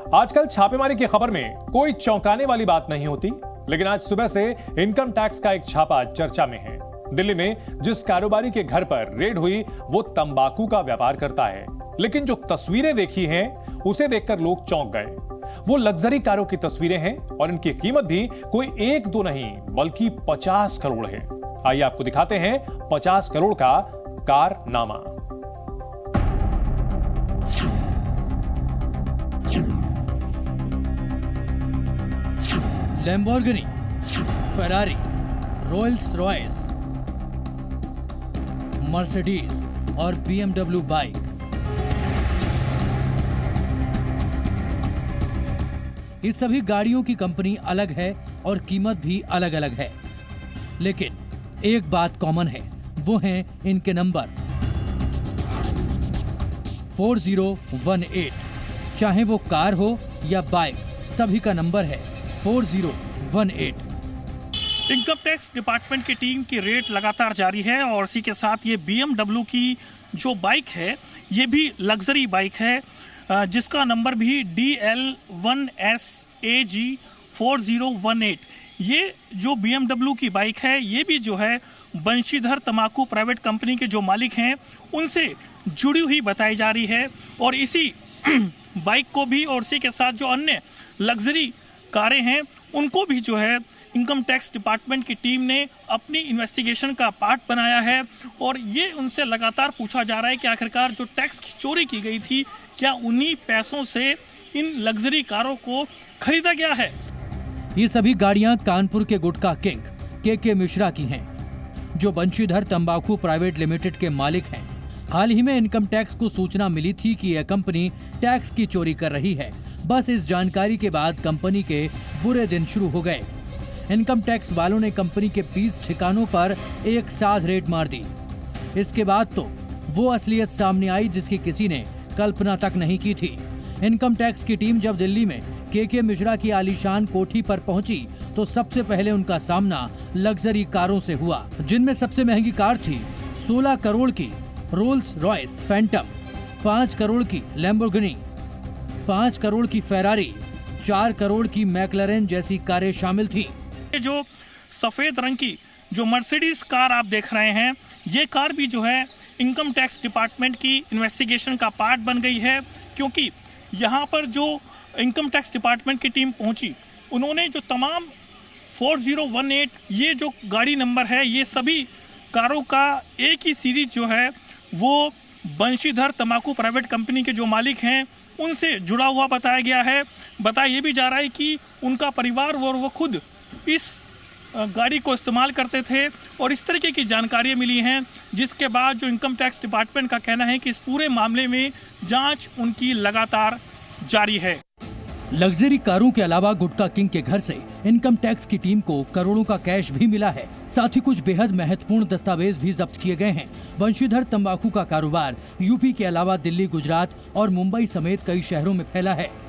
आजकल छापेमारी की खबर में कोई चौंकाने वाली बात नहीं होती, लेकिन आज सुबह से इनकम टैक्स का एक छापा चर्चा में है। दिल्ली में जिस कारोबारी के घर पर रेड हुई वो तंबाकू का व्यापार करता है, लेकिन जो तस्वीरें देखी हैं उसे देखकर लोग चौंक गए। वो लग्जरी कारों की तस्वीरें हैं और इनकी कीमत भी कोई 1-2 नहीं बल्कि 50 करोड़ है। आइए आपको दिखाते हैं 50 करोड़ का कारनामा। Lamborghini, Ferrari, Rolls Royce, Mercedes और BMW बाइक। इस सभी गाड़ियों की कंपनी अलग है और कीमत भी अलग अलग है, लेकिन एक बात कॉमन है, वो हैं इनके नंबर। 4018, चाहे वो कार हो या बाइक, सभी का नंबर है 4018। इनकम टैक्स डिपार्टमेंट की टीम की रेड लगातार जारी है और इसी के साथ ये BMW की जो बाइक है ये भी लग्जरी बाइक है, जिसका नंबर भी DL1SAG 4018। ये जो BMW की बाइक है ये भी जो है बंशीधर तंबाकू प्राइवेट कंपनी के जो मालिक हैं उनसे जुड़ी हुई बताई जा रही है। और इसी बाइक को भी और इसी के साथ जो अन्य लग्जरी कारें हैं उनको भी जो है इनकम टैक्स डिपार्टमेंट की टीम ने अपनी इन्वेस्टिगेशन का पार्ट बनाया है। और ये उनसे लगातार पूछा जा रहा है कि आखिरकार जो टैक्स की चोरी की गई थी क्या उन्हीं पैसों से इन लग्जरी कारों को खरीदा गया है। ये सभी गाड़ियां कानपुर के गुटखा किंग के मिश्रा की हैं, जो बंशीधर तंबाकू प्राइवेट लिमिटेड के मालिक हैं। हाल ही में इनकम टैक्स को सूचना मिली थी कि यह कंपनी टैक्स की चोरी कर रही है। बस इस जानकारी के बाद कंपनी के बुरे दिन शुरू हो गए। इनकम टैक्स वालों ने कंपनी के 20 ठिकानों पर एक साथ रेड मार दी। इसके बाद तो वो असलियत सामने आई जिसकी किसी ने कल्पना तक नहीं की थी। इनकम टैक्स की टीम जब दिल्ली में के मिश्रा की आलीशान कोठी पर पहुंची तो सबसे पहले उनका सामना लग्जरी कारों से हुआ, जिनमें सबसे महंगी कार थी 16 करोड़ की रोल्स रॉयस फैंटम, 5 करोड़ की लैम्बोर्गिनी, 5 करोड़ की फेरारी, 4 करोड़ की मैक्लारेन जैसी कारें शामिल थी। जो सफेद रंग की जो मर्सिडीज कार आप देख रहे हैं ये कार भी जो है इनकम टैक्स डिपार्टमेंट की इन्वेस्टिगेशन का पार्ट बन गई है, क्योंकि यहाँ पर जो इनकम टैक्स डिपार्टमेंट की टीम पहुंची उन्होंने जो तमाम 4018 ये जो गाड़ी नंबर है ये सभी कारों का एक ही सीरीज जो है वो बंशीधर तंबाकू प्राइवेट कंपनी के जो मालिक हैं उनसे जुड़ा हुआ बताया गया है। बताया ये भी जा रहा है कि उनका परिवार और वो खुद इस गाड़ी को इस्तेमाल करते थे और इस तरीके की जानकारियां मिली हैं, जिसके बाद जो इनकम टैक्स डिपार्टमेंट का कहना है कि इस पूरे मामले में जांच उनकी लगातार जारी है। लग्जरी कारों के अलावा गुटखा किंग के घर से इनकम टैक्स की टीम को करोड़ों का कैश भी मिला है। साथ ही कुछ बेहद महत्वपूर्ण दस्तावेज भी जब्त किए गए हैं। बंशीधर तंबाकू का कारोबार यूपी के अलावा दिल्ली, गुजरात और मुंबई समेत कई शहरों में फैला है।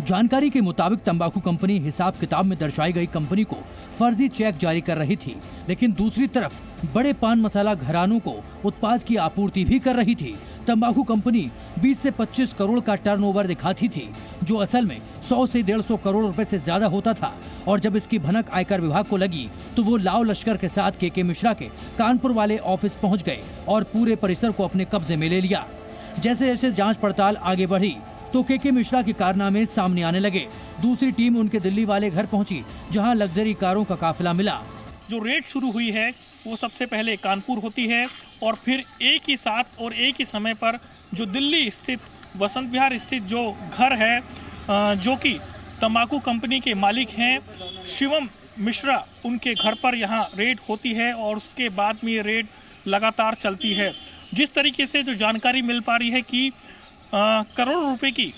जानकारी के मुताबिक तंबाकू कंपनी हिसाब किताब में दर्शाई गई कंपनी को फर्जी चेक जारी कर रही थी, लेकिन दूसरी तरफ बड़े पान मसाला घरानों को उत्पाद की आपूर्ति भी कर रही थी। तंबाकू कंपनी 20 से 25 करोड़ का टर्नओवर दिखाती थी, जो असल में 100 से 150 करोड़ रुपए से ज्यादा होता था। और जब इसकी भनक आयकर विभाग को लगी तो वो लाव लश्कर के साथ के मिश्रा के कानपुर वाले ऑफिस पहुँच गए और पूरे परिसर को अपने कब्जे में ले लिया। जैसे जैसे जाँच पड़ताल आगे बढ़ी तो के मिश्रा के कारनामे सामने आने लगे। दूसरी टीम उनके दिल्ली वाले घर पहुंची, जहां लग्जरी कारों का काफिला मिला। जो रेड शुरू हुई है वो सबसे पहले कानपुर होती है और फिर एक ही साथ और एक ही समय पर जो दिल्ली स्थित वसंत विहार स्थित जो घर है जो कि तंबाकू कंपनी के मालिक हैं शिवम मिश्रा, उनके घर पर यहाँ रेड होती है और उसके बाद में ये रेड लगातार चलती है। जिस तरीके से जो जानकारी मिल पा रही है कि करोड़ों रुपए की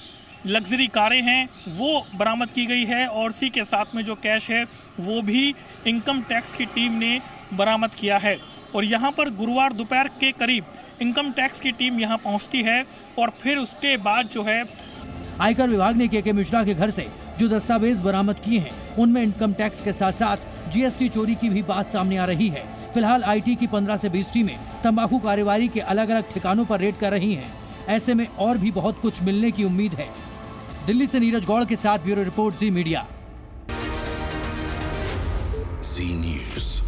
लग्जरी कारें हैं वो बरामद की गई है और इसी के साथ में जो कैश है वो भी इनकम टैक्स की टीम ने बरामद किया है। और यहाँ पर गुरुवार दोपहर के करीब इनकम टैक्स की टीम यहाँ पहुँचती है और फिर उसके बाद जो है आयकर विभाग ने के मिश्रा के घर से जो दस्तावेज बरामद किए हैं उनमें इनकम टैक्स के साथ साथ GST चोरी की भी बात सामने आ रही है। फिलहाल IT की 15 से 20 टीमें तंबाकू कारोबारी के अलग अलग ठिकानों पर रेड कर रही हैं। ऐसे में और भी बहुत कुछ मिलने की उम्मीद है। दिल्ली से नीरज गौड़ के साथ ब्यूरो रिपोर्ट जी मीडिया। जी न्यूज़।